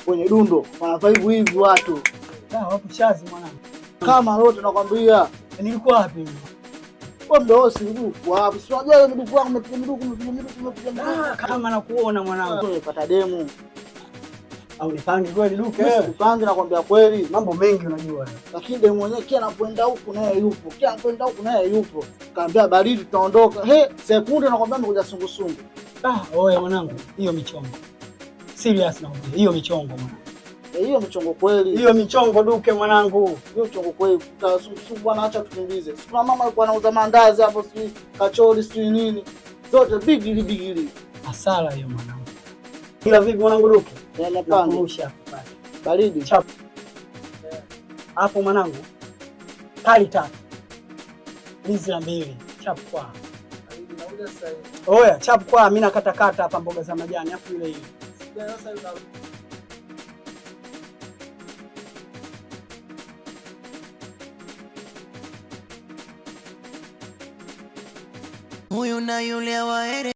kwenye dundo. Wanavaa hivi watu. Wapo chazi mwanangu. Kama lote nakwambia. Nilikuwa wapi? Kwa mdosi ndugu wapi? Si unajua wewe ndugu wangu umepiga ndugu. Kama nakuona mwanangu. Nimepata demu. Au nipange kweli duke? Nipange nakwambia kweli. Mambo mengi unajua. Lakini demu mwenyewe kila anapoenda huku naye yupo. Kila anapoenda huku naye yupo. Kaambia baridi tutaondoka. Sekunde nakwambia nimekuja sungusungu. Oya mwanangu, hiyo michongo. Serious nakwambia, hiyo michongo mwanangu. Hiyo michongo kweli. Hiyo michongo duke mwanangu. Hiyo michongo kweli. Sungusungu bwana, acha tukimbize. Kuna mama alikuwa anauza mandazi hapo, si kachori, si nini. Zote bigili. Hasara hiyo mwanangu. Kila vipi mwanangu duke? Nakurusha baridi chap hapo mwanangu. Kali tatu hizi la mbili chap kwa. Oya chap kwa, mimi nakata hapa mboga za majani afu ile ile. Huyu na yule wa